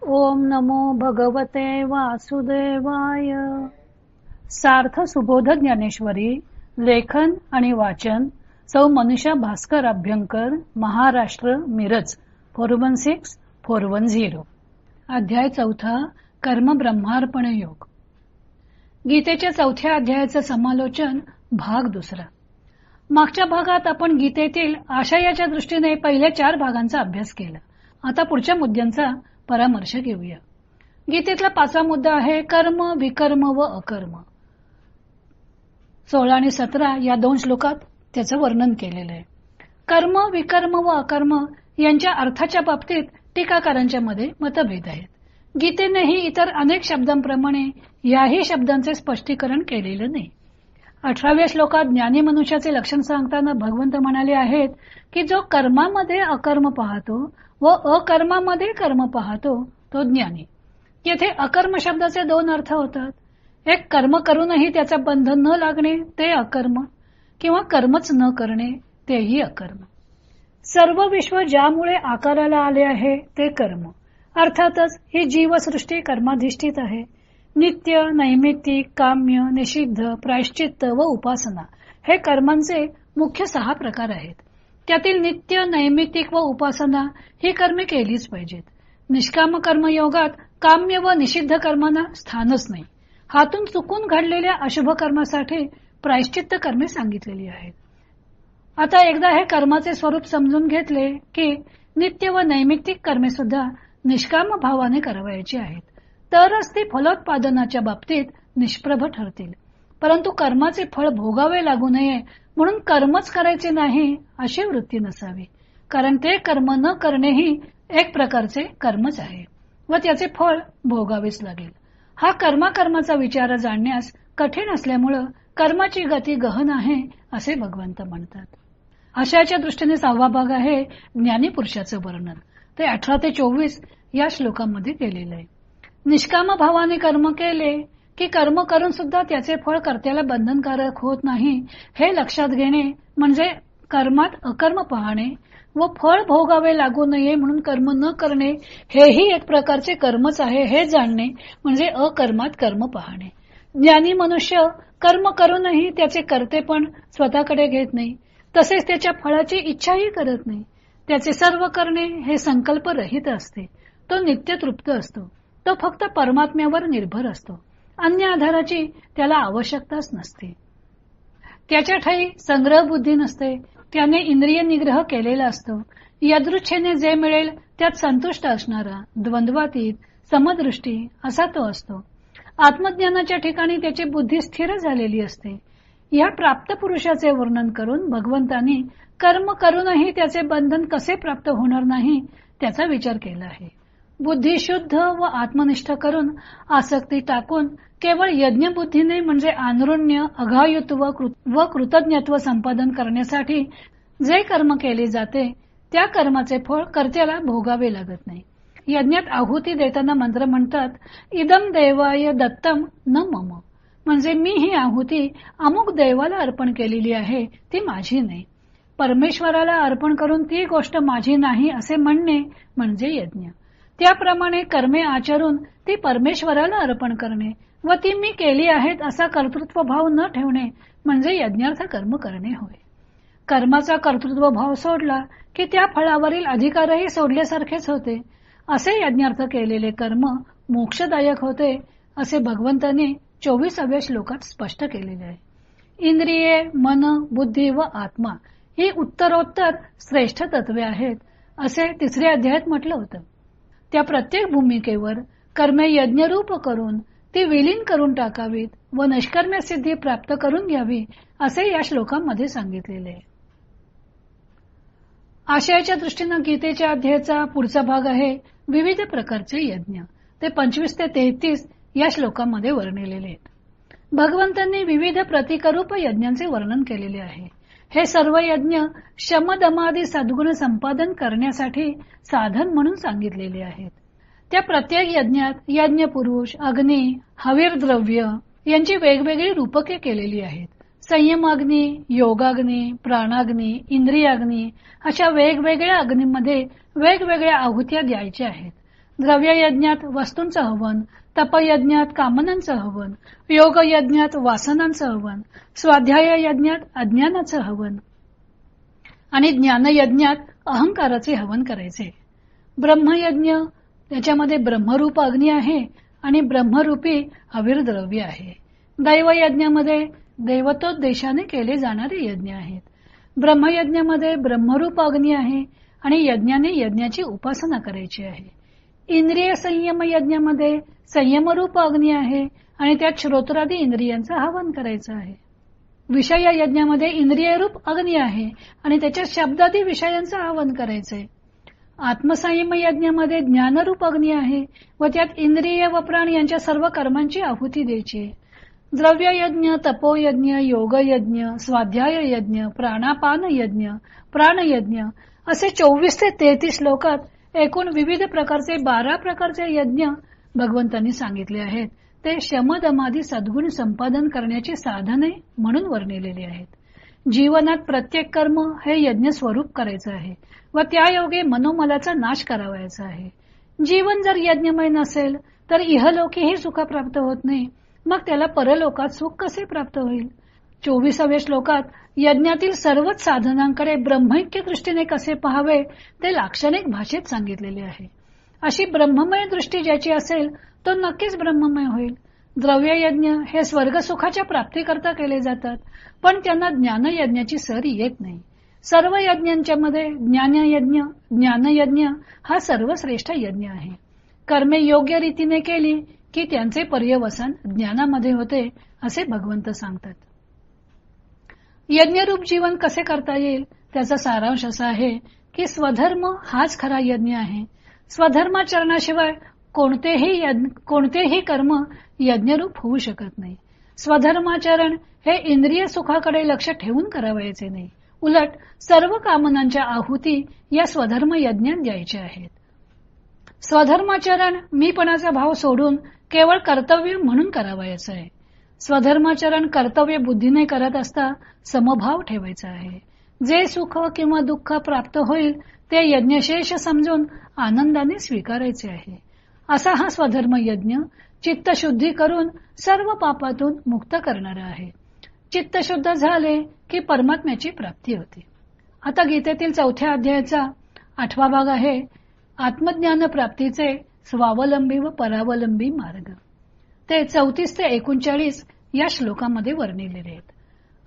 ओम नमो भगवते वासुदेवाय. सार्थ सुबोध ज्ञानेश्वरी. लेखन आणि वाचन सौ मनीषा भास्कर अभ्यंकर, महाराष्ट्र, मिरज 416410. अध्याय 4. कर्म ब्रह्मार्पण योग. गीतेच्या 4थ्या अध्यायाचं समालोचन भाग 2. मागच्या भागात आपण गीतेतील आशयाच्या दृष्टीने पहिल्या 4 भागांचा अभ्यास केला. आता पुढच्या मुद्द्यांचा परामर्श घेऊया. गीतेतला 5वा मुद्दा आहे कर्म, विकर्म व अकर्म. 16 आणि 17 या 2 श्लोकात त्याचं वर्णन केलेलं आहे. कर्म, विकर्म व अकर्म यांच्या अर्थाच्या बाबतीत टीकाकारांच्या मध्ये मतभेद आहेत. गीतेनेही इतर अनेक शब्दांप्रमाणे याही शब्दांचे स्पष्टीकरण केलेलं नाही. 18व्या श्लोकात ज्ञानी मनुष्याचे लक्षण सांगताना भगवंत म्हणाले आहेत की जो कर्मामध्ये अकर्म पाहतो व अकर्मामध्ये कर्म पाहतो तो ज्ञानी. येथे अकर्म शब्दाचे 2 अर्थ होतात. एक, कर्म करूनही त्याचा बंधन न लागणे ते अकर्म, किंवा कर्मच न करणे तेही अकर्म. सर्व विश्व ज्यामुळे आकाराला आले आहे ते कर्म. अर्थातच ही जीवसृष्टी कर्माधिष्ठित आहे. नित्य, नैमित्तिक, काम्य, निषिद्ध, प्रायश्चित्त व उपासना हे कर्मांचे मुख्य 6 प्रकार आहेत. त्यातील नित्य, नैमित्तिक व उपासना ही कर्मे केलीच पाहिजेत. निष्काम कर्मयोगात काम्य व निषिद्ध कर्मांना स्थानच नाही. हातून चुकून घडलेल्या अशुभ कर्मासाठी प्रायश्चित्त कर्मे सांगितलेली आहेत. आता एकदा हे कर्माचे स्वरूप समजून घेतले की नित्य व नैमित्तिक कर्मे सुद्धा निष्काम भावाने करावयाची आहेत, तरच ती फलोत्पादनाच्या बाबतीत निष्प्रभ ठरतील. परंतु कर्माचे फळ भोगावे लागू नये म्हणून कर्मच करायचे नाही अशी वृत्ती नसावी. कारण ते कर्म न करणेही एक प्रकारचे कर्मच आहे व त्याचे फळ भोगावेच लागेल. हा कर्माचा विचार जाणण्यास कठीण असल्यामुळं कर्माची गती गहन आहे असे भगवंत म्हणतात. आशयाच्या दृष्टीने 6वा भाग आहे ज्ञानी पुरुषाचं वर्णन. ते 18 ते 24 या श्लोकांमध्ये केलेलं आहे. निष्काम भावाने कर्म केले की कर्म करून सुद्धा त्याचे फळ कर्त्याला बंधनकारक होत नाही हे लक्षात घेणे म्हणजे कर्मात अकर्म पाहणे व फळ भोगावे लागू नये म्हणून कर्म न करणे हेही एक प्रकारचे कर्मच आहे हे जाणणे म्हणजे अकर्मात कर्म पाहणे. ज्ञानी मनुष्य कर्म करूनही त्याचे कर्तेपण स्वतःकडे घेत नाही, तसेच त्याच्या फळाची इच्छाही करत नाही. त्याचे सर्व करणे हे संकल्परहित असते. तो नित्य तृप्त असतो. तो फक्त परमात्म्यावर निर्भर असतो. अन्य आधाराची त्याला आवश्यकताच नसते. त्याच्या ठायी संग्रह बुद्धी नसते. त्याने इंद्रिय निग्रह केलेला असतो. यदृच्छेने जे मिळेल त्यात संतुष्ट असणारा, द्वंद्वातीत, समदृष्टी असा तो असतो. आत्मज्ञानाच्या ठिकाणी त्याची बुद्धी स्थिर झालेली असते. या प्राप्त पुरुषाचे वर्णन करून भगवंतांनी कर्म करूनही त्याचे बंधन कसे प्राप्त होणार नाही त्याचा विचार केला आहे. बुद्धी शुद्ध व आत्मनिष्ठ करून आसक्ती टाकून केवळ यज्ञबुद्धीने म्हणजे आनृण्य, अघायुत्व व कृतज्ञत्व संपादन करण्यासाठी जे कर्म केले जाते त्या कर्माचे फळ कर्त्याला भोगावे लागत नाही. यज्ञात आहुती देताना मंत्र म्हणतात, इदम देवाय दत्तम न मम, म्हणजे मी ही आहुती अमुक देवाला अर्पण केलेली आहे, ती माझी नाही. परमेश्वराला अर्पण करून ती गोष्ट माझी नाही असे म्हणणे म्हणजे यज्ञ. त्याप्रमाणे कर्मे आचरून ती परमेश्वराला अर्पण करणे व ती मी केली आहेत असा कर्तृत्व भाव न ठेवणे म्हणजे यज्ञार्थ कर्म करणे होय. कर्माचा कर्तृत्व भाव सोडला की त्या फळावरील अधिकारही सोडल्यासारखेच होते. असे यज्ञार्थ केलेले कर्म मोक्षदायक होते असे भगवंताने 24व्या श्लोकात स्पष्ट केलेले आहे. इंद्रिये, मन, बुद्धी व आत्मा ही उत्तरोत्तर श्रेष्ठ तत्वे आहेत असे 3ऱ्या अध्यायात म्हटलं होतं. त्या प्रत्येक भूमिकेवर कर्मे यज्ञरूप करून ती विलीन करून टाकावीत व निष्कर्म्य सिद्धी प्राप्त करून घ्यावी असे या श्लोकांमध्ये सांगितलेले आहे. आशयाच्या दृष्टीनं गीतेच्या अध्यायाचा पुढचा भाग आहे विविध प्रकारचे यज्ञ. ते 25 ते 33 या श्लोकांमध्ये वर्णिलेले आहेत. भगवंतांनी विविध प्रतिकरूप यज्ञांचे वर्णन केलेले आहे. हे सर्व यज्ञ शमदमादी सद्गुण संपादन करण्यासाठी साधन म्हणून सांगितलेले आहेत. त्या प्रत्येक यज्ञात यज्ञपुरुष, अग्नी, हवीर द्रव्य यांची वेगवेगळी रूपके केलेली आहेत. संयमाग्नी, योगाग्नी, प्राणाग्नी, इंद्रियाग्नी अशा वेगवेगळ्या अग्नीमध्ये वेगवेगळ्या आहुत्या द्यायच्या आहेत. द्रव्य यज्ञात वस्तूंचं हवन, तपयज्ञात कामनांचं हवन, योग यज्ञात वासनांचं हवन, स्वाध्याय यज्ञात अज्ञानाचं हवन आणि ज्ञान यज्ञात अहंकाराचे हवन करायचे. ब्रह्मयज्ञ त्याच्यामध्ये ब्रह्मरूप अग्नी आहे आणि ब्रह्मरूपी हवीर द्रव्य आहे. दैव यज्ञामध्ये देवतोद्देशाने केले जाणारे यज्ञ आहेत. ब्रह्मयज्ञामध्ये ब्रह्मरूप अग्नी आहे आणि यज्ञाने यज्ञाची उपासना करायची आहे. इंद्रिय संयम यज्ञामध्ये संयमरूप अग्नी आहे आणि त्यात श्रोत्रादी इंद्रियांचं हवन करायचं आहे. विषय यज्ञामध्ये इंद्रियरूप अग्नी आहे आणि त्याच्यात शब्दादी विषयांचं हवन करायचंय. आत्मसंयम यज्ञामध्ये ज्ञानरूप अग्नी आहे व त्यात इंद्रिय व प्राण यांच्या सर्व कर्मांची आहुती द्यायची आहे. द्रव्य यज्ञ, तपोयज्ञ, योगयज्ञ, स्वाध्याय यज्ञ, प्राणापान यज्ञ, प्राणयज्ञ असे 24 ते 33 श्लोकात एकूण विविध प्रकारचे 12 प्रकारचे यज्ञ भगवंतांनी सांगितले आहेत. ते शमदमादी सद्गुण संपादन करण्याची साधने म्हणून वर्णिलेली आहेत. जीवनात प्रत्येक कर्म हे यज्ञ स्वरूप करायचं आहे व त्यायोगे मनोमलाचा नाश करावायचा आहे. जीवन जर यज्ञमय नसेल तर इहलोकीही सुख प्राप्त होत नाही, मग त्याला परलोकात सुख कसे प्राप्त होईल. 24व्या श्लोकात यज्ञातील सर्वच साधनांकडे ब्रह्मैक्य दृष्टीने कसे पाहावे ते लाक्षणिक भाषेत सांगितलेले आहे. अशी ब्रह्ममय दृष्टी ज्याची असेल तो नक्कीच ब्रह्ममय होईल. द्रव्य यज्ञ हे स्वर्ग सुखाच्या प्राप्तीकरता केले जातात, पण त्यांना ज्ञान यज्ञाची सर येत नाही. सर्व यज्ञांच्या मध्ये ज्ञानयज्ञ हा सर्वश्रेष्ठ यज्ञ आहे. कर्मे योग्य रीतीने केली की त्यांचे पर्यवसन ज्ञानामध्ये होते असे भगवंत सांगतात. यज्ञरूप जीवन कसे करता येईल त्याचा सारांश असा आहे की स्वधर्म हाच खरा यज्ञ आहे. स्वधर्माचरणाशिवाय कोणतेही कर्म यज्ञरूप होऊ शकत नाही. स्वधर्माचरण हे इंद्रिय सुखाकडे लक्ष ठेवून करावायचे नाही, उलट सर्व कामनांच्या आहुती या स्वधर्म यज्ञात द्यायच्या आहेत. स्वधर्माचरण मीपणाचा भाव सोडून केवळ कर्तव्य म्हणून करावायचं आहे. स्वधर्माचरण कर्तव्य बुद्धीने करत असता समभाव ठेवायचा आहे. जे सुख किंवा दुःख प्राप्त होईल ते यज्ञशेष समजून आनंदाने स्वीकारायचे आहे. असा हा स्वधर्म यज्ञ चित्तशुद्धी करून सर्व पापातून मुक्त करणारा आहे. चित्तशुद्ध झाले की परमात्म्याची प्राप्ती होते. आता गीतेतील 4थ्या अध्यायाचा 8वा भाग आहे आत्मज्ञान प्राप्तीचे स्वावलंबी व परावलंबी मार्ग. ते 34 ते 39 या श्लोकामध्ये वर्णिलेले आहेत.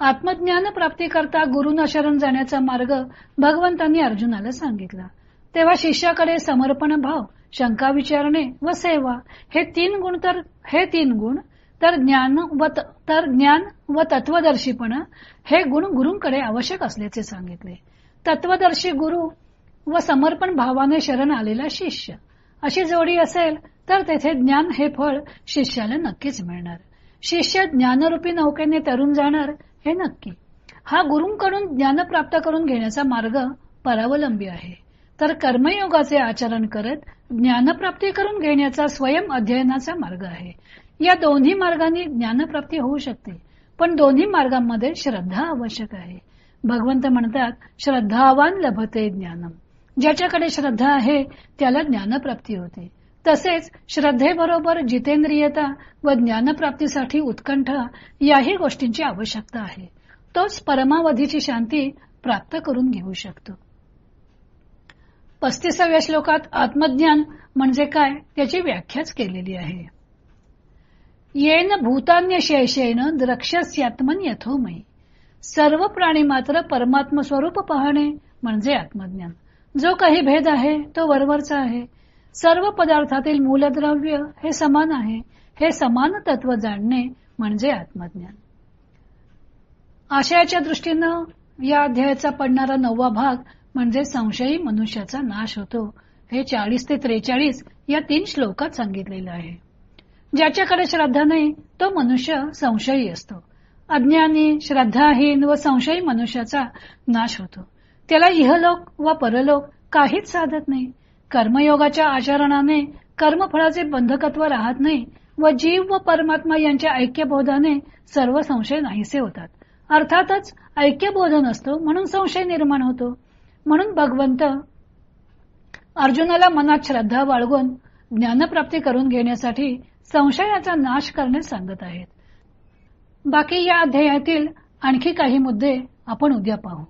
आत्मज्ञान प्राप्ती करता गुरुना शरण जाण्याचा मार्ग भगवंतांनी अर्जुनाला सांगितला. तेव्हा शिष्याकडे समर्पण भाव, शंका विचारणे व सेवा हे तीन गुण तर ज्ञान व तत्वदर्शीपणा हे गुण गुरूंकडे आवश्यक असल्याचे सांगितले. तत्वदर्शी गुरु व समर्पण भावाने शरण आलेला शिष्य अशी जोडी असेल तर तेथे ज्ञान हे फळ शिष्याला नक्कीच मिळणार. शिष्य ज्ञानरूपी नौकेने तरून जाणार हे नक्की. हा गुरूंकडून ज्ञान प्राप्त करून घेण्याचा मार्ग परावलंबी आहे, तर कर्मयोगाचे आचरण करत ज्ञानप्राप्ती करून घेण्याचा स्वयं अध्ययनाचा मार्ग आहे. या दोन्ही मार्गांनी ज्ञानप्राप्ती होऊ शकते, पण दोन्ही मार्गांमध्ये श्रद्धा आवश्यक आहे. भगवंत म्हणतात श्रद्धावान लभते ज्ञानम. ज्याच्याकडे श्रद्धा आहे त्याला ज्ञानप्राप्ती होते. तसेच श्रद्धेबरोबर जितेंद्रियता व ज्ञानप्राप्तीसाठी उत्कंठा याही गोष्टींची आवश्यकता आहे. तोच परमावधीची शांती प्राप्त करून घेऊ शकतो. 35व्या श्लोकात आत्मज्ञान म्हणजे काय त्याची व्याख्याच केलेली आहे. येन भूतान्य शेषेन द्रक्ष्यस्यात्मन यथोमयी. सर्व प्राणी मात्र परमात्म स्वरूप पाहणे म्हणजे आत्मज्ञान. जो काही भेद आहे तो वरवरचा आहे. सर्व पदार्थातील मूलद्रव्य हे समान आहे. हे समान तत्व जाणणे म्हणजे आत्मज्ञान. आशयाच्या दृष्टीनं या अध्यायाचा पडणारा 9वा भाग म्हणजे संशयी मनुष्याचा नाश होतो. हे 40 ते 43 या 3 श्लोकात सांगितलेलं आहे. ज्याच्याकडे श्रद्धा नाही तो मनुष्य संशयी असतो. अज्ञानी, श्रद्धाहीन व संशयी मनुष्याचा नाश होतो. त्याला इहलोक व परलोक काहीच साधत नाही. कर्मयोगाच्या आचरणाने कर्मफळाचे बंधकत्व राहत नाही व जीव व परमात्मा यांच्या ऐक्यबोधाने सर्व संशय नाहीसे होतात. अर्थातच ऐक्यबोध नसतो म्हणून संशय निर्माण होतो. म्हणून भगवंत अर्जुनाला मनात श्रद्धा बाळगून ज्ञानप्राप्ती करून घेण्यासाठी संशयाचा नाश करण्यास सांगत आहेत. बाकी या अध्यायातील आणखी काही मुद्दे आपण उद्या पाहू.